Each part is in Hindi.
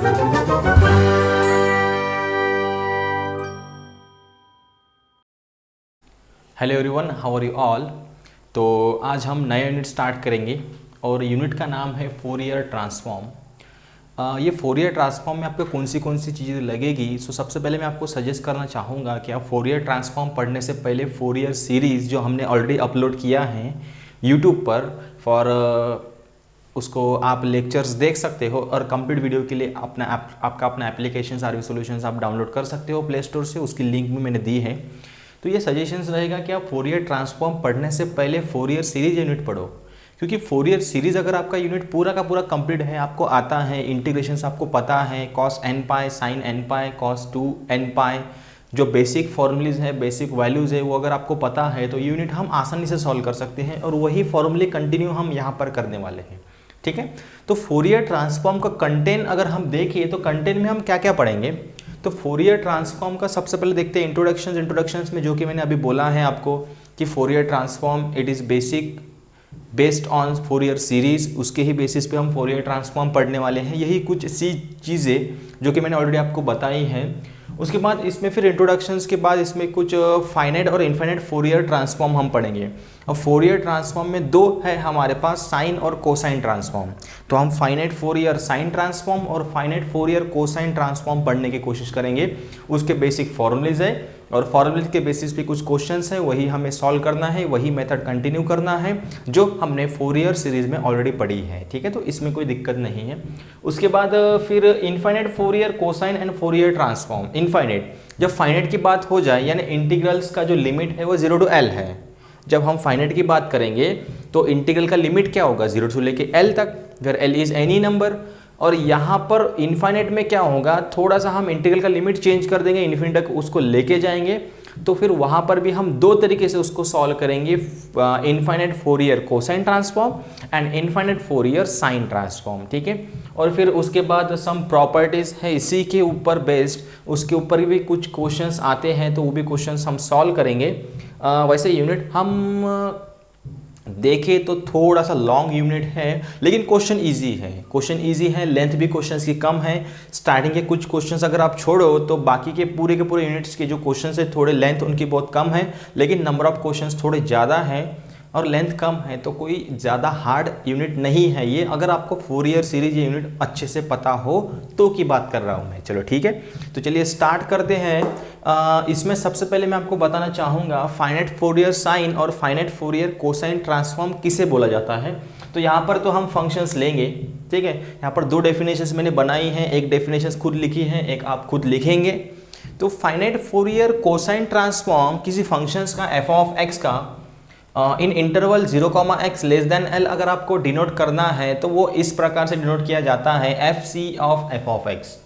Hello everyone, how are you all. तो आज हम नया यूनिट स्टार्ट करेंगे और यूनिट का नाम है फोरियर ट्रांसफॉर्म। ये फोरियर ट्रांसफॉर्म में आपको कौन सी चीज़ें लगेगी। सो सबसे पहले मैं आपको सजेस्ट करना चाहूँगा कि आप फोरियर ट्रांसफॉर्म पढ़ने से पहले फोरियर सीरीज़ जो हमने ऑलरेडी अपलोड किया है यूट्यूब पर उसको आप लेक्चर्स देख सकते हो और कंप्लीट वीडियो के लिए आपका अपना एप्लीकेशन आरवी सॉल्यूशंस आप डाउनलोड कर सकते हो प्ले स्टोर से, उसकी लिंक भी मैंने दी है। तो ये सजेशंस रहेगा कि आप फोरियर ट्रांसफॉर्म पढ़ने से पहले फोरियर सीरीज यूनिट पढ़ो, क्योंकि फोरियर सीरीज अगर आपका यूनिट पूरा का पूरा कंप्लीट है, आपको आता है, इंटीग्रेशंस आपको पता है, कॉस एन पाई, साइन एन पाई, कॉस 2 एन पाई, जो बेसिक फॉर्मूलीज है, बेसिक वैल्यूज़ है, वो अगर आपको पता है तो यूनिट हम आसानी से सॉल्व कर सकते हैं और वही फॉर्मूले कंटिन्यू हम यहाँ पर करने वाले हैं। ठीक है, तो फोरियर ट्रांसफॉर्म का कंटेंट अगर हम देखें तो कंटेंट में हम क्या क्या पढ़ेंगे। तो फोरियर ट्रांसफॉर्म का सबसे पहले देखते हैं इंट्रोडक्शंस में, जो कि मैंने अभी बोला है आपको कि Fourier transform it is based on Fourier series, उसके ही बेसिस पे हम फोरियर ट्रांसफॉर्म पढ़ने वाले हैं। यही कुछ सी चीज़ें जो कि मैंने ऑलरेडी आपको बताई हैं। उसके बाद इसमें फिर इंट्रोडक्शंस के बाद इसमें कुछ फाइनाइट और इनफाइनाइट फोरियर ट्रांसफॉर्म हम पढ़ेंगे। अब फोरियर ट्रांसफॉर्म में दो है हमारे पास, साइन और कोसाइन ट्रांसफॉर्म। तो हम फाइनाइट फोरियर साइन ट्रांसफॉर्म और फाइनाइट फोरियर कोसाइन ट्रांसफॉर्म पढ़ने की कोशिश करेंगे। उसके बेसिक फॉर्मूलेज है और फॉर्मूले के बेसिस पे कुछ क्वेश्चंस है, वही हमें सॉल्व करना है, वही मेथड कंटिन्यू करना है जो हमने फोरियर सीरीज में ऑलरेडी पढ़ी है। ठीक है, तो इसमें कोई दिक्कत नहीं है। उसके बाद फिर infinite Fourier cosine and Fourier transform. Infinite, जब फाइनाइट की बात हो जाए, यानी इंटीग्रल्स का जो लिमिट है वो 0 to L है। जब हम फाइनाइट की बात करेंगे तो इंटीग्रल का लिमिट क्या होगा, 0 से लेके L तक, where L is any number. और यहाँ पर इनफाइनाइट में क्या होगा, थोड़ा सा हम इंटीग्रल का लिमिट चेंज कर देंगे, इन्फिनिटी तक उसको लेके जाएंगे। तो फिर वहाँ पर भी हम दो तरीके से उसको सॉल्व करेंगे, infinite Fourier cosine transform and infinite Fourier sine transform. ठीक है, और फिर उसके बाद सम प्रॉपर्टीज़ है इसी के ऊपर बेस्ड, उसके ऊपर भी कुछ क्वेश्चंस आते हैं, तो वो भी क्वेश्चंस हम सॉल्व करेंगे। वैसे यूनिट हम देखें तो थोड़ा सा लॉन्ग यूनिट है, लेकिन क्वेश्चन इजी है, लेंथ भी क्वेश्चंस की कम है। स्टार्टिंग के कुछ क्वेश्चंस अगर आप छोड़ो तो बाकी के पूरे यूनिट्स के जो क्वेश्चंस है थोड़े लेंथ उनकी बहुत कम है, लेकिन नंबर ऑफ क्वेश्चंस थोड़े ज़्यादा है और लेंथ कम है, तो कोई ज़्यादा हार्ड यूनिट नहीं है ये, अगर आपको फोरियर सीरीज ये यूनिट अच्छे से पता हो तो की बात कर रहा हूँ मैं। चलो ठीक है, तो चलिए स्टार्ट करते हैं। इसमें सबसे पहले मैं आपको बताना चाहूँगा फाइनाइट फोरियर साइन और फाइनाइट फोरियर कोसाइन ट्रांसफॉर्म किसे बोला जाता है। तो यहाँ पर तो हम फंक्शंस लेंगे, ठीक है। यहाँ पर दो डेफिनेशंस मैंने बनाई हैं, एक डेफिनेशन खुद लिखी है, एक आप खुद लिखेंगे। तो फाइनाइट फोरियर कोसाइन ट्रांसफॉर्म किसी फंक्शंस का एफ ऑफ एक्स का इन इंटरवल 0, x l अगर आपको डिनोट करना है तो वो इस प्रकार से डिनोट किया जाता है, F C of F of X.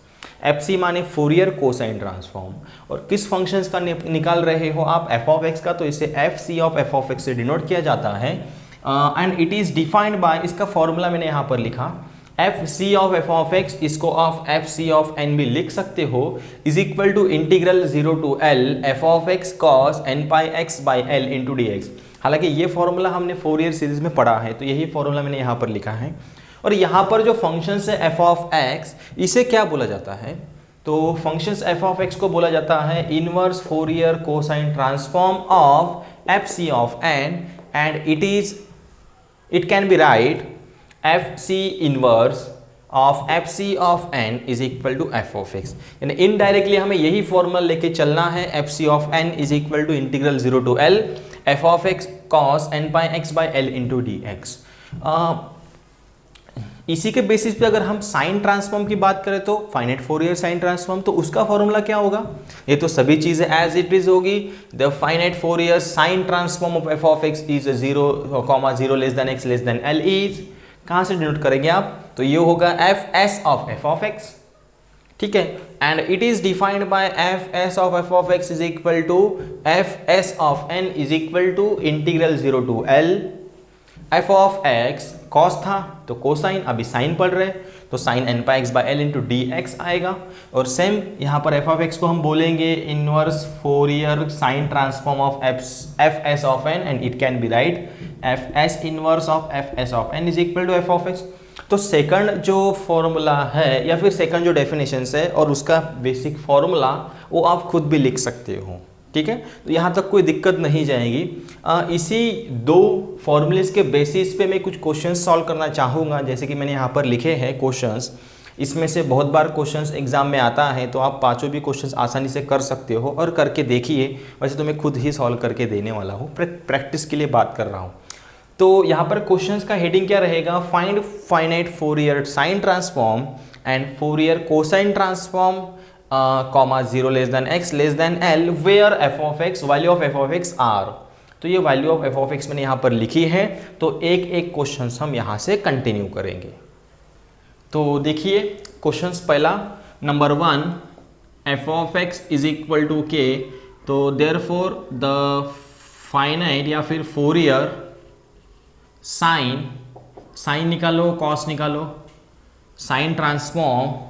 F C माने फोरियर कोसाइन ट्रांसफॉर्म, और किस फंक्शंस का निकाल रहे हो आप, एफ ऑफ एक्स का, तो इसे F C of F of X से डिनोट किया जाता है। And it is defined by, इसका फॉर्मूला मैंने यहाँ पर लिखा, F C of F of X, इसको of F C of N भी लिख सकते हो, is equal to integral 0 to L F of x cos N pi x by L into D X. हालांकि ये फॉर्मूला हमने फोरियर सीरीज में पढ़ा है, तो यही फॉर्मूला मैंने यहाँ पर लिखा है। और यहाँ पर जो फंक्शंस है एफ ऑफ एक्स, इसे क्या बोला जाता है, तो फंक्शंस एफ ऑफ एक्स को बोला जाता है inverse Fourier cosine transform of F C of N, and it can be write F C inverse of F C of N is equal to F of X. यानी इनडायरेक्टली हमें यही फॉर्मूला लेके चलना है, F C of N is equal to integral 0 to L F of x cos N pi x by L into D X. इसी के बेसिस पे अगर हम साइन ट्रांसफॉर्म की बात करें तो फाइनाइट फोरियर साइन ट्रांसफॉर्म, तो उसका फॉर्मूला क्या होगा, ये तो सभी चीजें एज इट इज होगी। The finite Fourier sine transform of F of x is 0, x L is, कहाँ से डिनोट करेंगे आप, तो ये होगा f s of F of x, ठीक है। And it is defined by f s of F of x is equal to f s of N is equal to integral 0 to L F of x, cos था तो कोसाइन, अभी साइन पढ़ रहे तो sine n pi x by L into D x आएगा। और सेम यहाँ पर एफ ऑफ एक्स को हम बोलेंगे inverse Fourier sine transform of f s of N, and it can be write f s inverse of f s of N is equal to F of x. तो सेकंड जो फॉर्मूला है या फिर सेकंड जो डेफिनेशन है और उसका बेसिक फॉर्मूला वो आप खुद भी लिख सकते हो, ठीक है। तो यहाँ तक कोई दिक्कत नहीं जाएगी। इसी दो फॉर्मूलेस के बेसिस पे मैं कुछ क्वेश्चंस सॉल्व करना चाहूँगा, जैसे कि मैंने यहाँ पर लिखे हैं क्वेश्चंस। इसमें से बहुत बार क्वेश्चंस एग्जाम में आता है, तो आप पांचों भी क्वेश्चंस आसानी से कर सकते हो और करके देखिए। वैसे तो मैं खुद ही सॉल्व करके देने वाला हूँ, प्रैक्टिस के लिए बात कर रहा हूँ। तो यहाँ पर क्वेश्चंस का हेडिंग क्या रहेगा, find finite Fourier sine transform and Fourier cosine transform comma 0 less than x less than l where f of x value of f of x are. तो ये value of f of x मैंने यहाँ पर लिखी है, तो एक एक क्वेश्चंस हम यहाँ से कंटिन्यू करेंगे। तो देखिए क्वेश्चंस पहला number 1, f of x is equal to k। तो देयरफॉर द फाइनाइट या फिर फोरियर साइन निकालो, कॉस निकालो, sine transform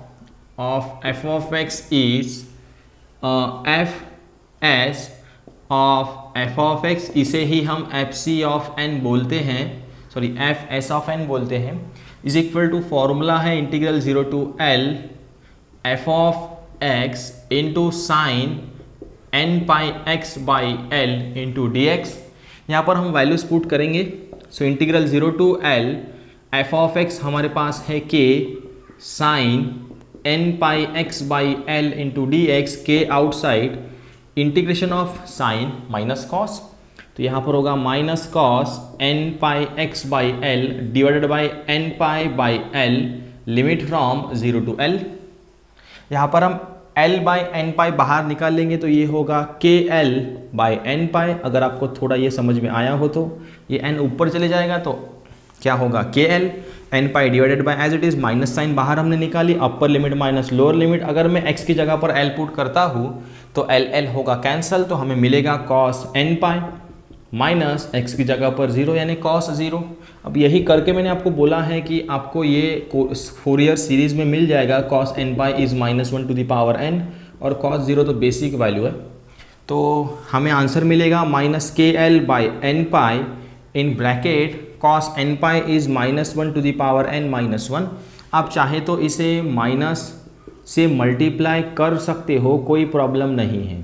of f of x is f s of f of x, इसे ही हम fc of n बोलते हैं, sorry f s of n बोलते हैं, इज इक्वल टू फॉर्मूला है integral 0 to l f of x into sine n pi x by l into D X. यहाँ पर हम वैल्यूज पुट करेंगे। So integral 0 to l f of x हमारे पास है k sine n pi x by l into D X, के outside, integration of sine minus cos. तो यहाँ पर होगा minus cos n pi x by l divided by n pi by l, limit from 0 to l। यहाँ पर हम l बाई n पाई बाहर निकाल लेंगे, तो ये होगा के l बाई n पाई। अगर आपको थोड़ा ये समझ में आया हो तो ये n ऊपर चले जाएगा, तो क्या होगा k l n pi divided by as it is, minus sine बाहर हमने निकाली, upper limit minus lower limit. अगर मैं x की जगह पर l पुट करता हूँ तो l होगा कैंसल, तो हमें मिलेगा cos n pi minus x की जगह पर 0 यानी कॉस 0। अब यही करके मैंने आपको बोला है कि आपको ये फोरियर सीरीज में मिल जाएगा cos n pi is -1 to the power n, और कॉस 0 तो बेसिक वैल्यू है। तो हमें आंसर मिलेगा minus k l by n pi in bracket cos n pi is -1 to the power n -1। आप चाहे तो इसे माइनस से मल्टीप्लाई कर सकते हो, कोई प्रॉब्लम नहीं है।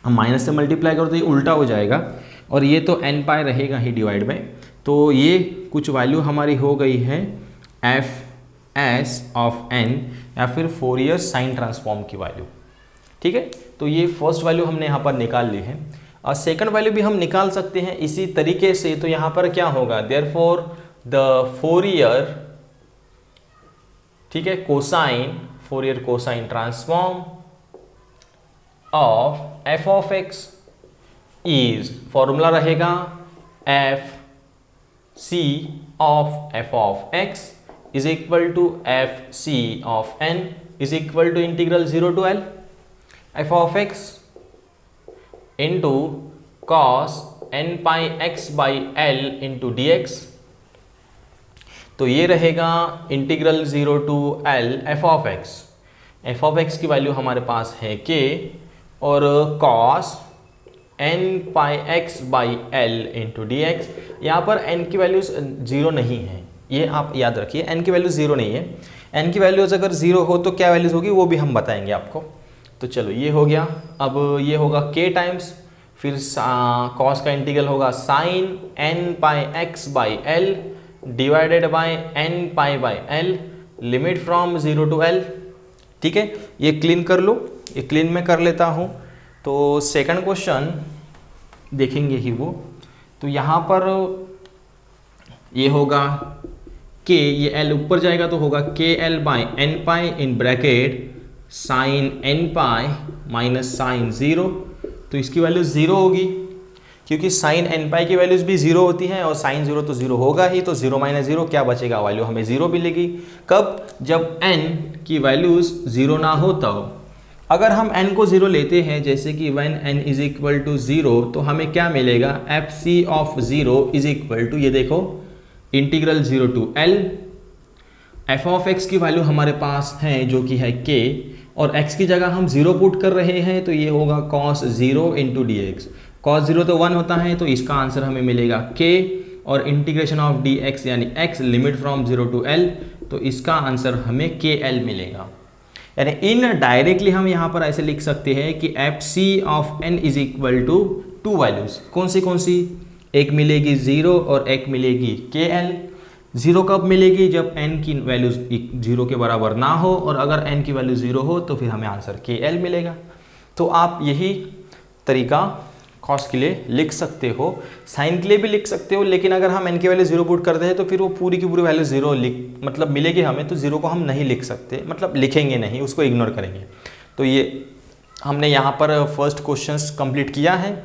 हम माइनस से मल्टीप्लाई करो तो ये उल्टा हो जाएगा, और ये तो n पाई रहेगा ही डिवाइड में। तो ये कुछ वैल्यू हमारी हो गई है एफ एस ऑफ n या फिर फोरियर साइन ट्रांसफॉर्म की वैल्यू, ठीक है। तो ये फर्स्ट वैल्यू हमने यहाँ पर निकाल ली है, और सेकंड वैल्यू भी हम निकाल सकते हैं इसी तरीके से। तो यहाँ पर क्या होगा, देयरफॉर द फोरियर, ठीक है, Fourier cosine transform of f of x is, formula रहेगा F C of f of x is equal to F C of n is equal to integral 0 to l f of x into cos n pi x by l into D X. तो ये रहेगा integral 0 to l f of x की वैल्यू हमारे पास है k, और cos n pi x by l into D X. यहाँ पर n की वैल्यू 0 नहीं है, ये आप याद रखिए, n की वैल्यू 0 नहीं है। n की वैल्यूज अगर 0 हो तो क्या वैल्यूज होगी वो भी हम बताएंगे आपको। तो चलो ये हो गया। अब ये होगा k टाइम्स, फिर कॉस का इंटीग्रल होगा sine n pi x by l divided by n pi by l, limit from 0 to l, ठीक है। ये क्लीन कर लो, ये क्लीन में कर लेता हूँ। तो सेकंड क्वेश्चन देखेंगे ही वो। तो यहाँ पर ये होगा k, ये l ऊपर जाएगा तो होगा k l by n pi in bracket sine n pi minus sine 0। तो इसकी वैल्यू 0 होगी, क्योंकि साइन n पाई की वैल्यूज भी 0 होती हैं, और साइन 0 तो 0 होगा ही। तो 0 माइनस 0 क्या बचेगा, वैल्यू हमें 0 मिलेगी। कब, जब n की वैल्यूज 0 ना हो तब। अगर हम n को 0 लेते हैं, जैसे कि when n is equal to 0, तो हमें क्या मिलेगा, f C of 0 is equal to, ये देखो, integral 0 to l f of x की वैल्यू हमारे पास है जो कि है k, और x की जगह हम 0 पुट कर रहे हैं, तो ये होगा cos 0 into D x. Cos 0 तो 1 होता है, तो इसका आंसर हमें मिलेगा k, और इंटीग्रेशन ऑफ डी एक्स यानी x limit from 0 to l, तो इसका आंसर हमें KL मिलेगा। यानी इन डायरेक्टली हम यहाँ पर ऐसे लिख सकते हैं कि FC of n is equal to 2 values. कौन सी, एक मिलेगी 0 और एक मिलेगी KL। 0 कब मिलेगी, जब n की वैल्यूज 0 के बराबर ना हो, और अगर n की वैल्यू 0 हो तो फिर हमें आंसर KL मिलेगा। तो आप यही तरीका कॉस के लिए लिख सकते हो, साइन के लिए भी लिख सकते हो, लेकिन अगर हम n की वैल्यू 0 पुट करते हैं तो फिर वो पूरी की पूरी वैल्यू 0 मतलब मिलेगी हमें, तो 0 को हम नहीं लिख सकते, मतलब लिखेंगे नहीं, उसको इग्नोर करेंगे। तो ये हमने यहाँ पर फर्स्ट क्वेश्चंस कंप्लीट किया है,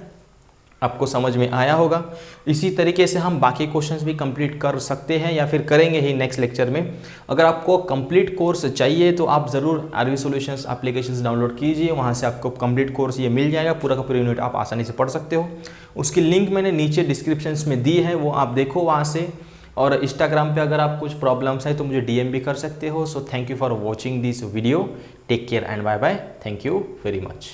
आपको समझ में आया होगा। इसी तरीके से हम बाकी क्वेश्चंस भी कंप्लीट कर सकते हैं या फिर करेंगे ही नेक्स्ट लेक्चर में। अगर आपको कंप्लीट कोर्स चाहिए तो आप ज़रूर आरवी सॉल्यूशंस एप्लीकेशंस डाउनलोड कीजिए, वहाँ से आपको कंप्लीट कोर्स ये मिल जाएगा, पूरा का पूरा यूनिट आप आसानी से पढ़ सकते हो। उसकी लिंक मैंने नीचे डिस्क्रिप्शन में दी है, वो आप देखो वहाँ से। और इंस्टाग्राम पे अगर आप कुछ प्रॉब्लम्स है तो मुझे DM भी कर सकते हो। So thank you for watching this video, take care and bye bye, thank you very much.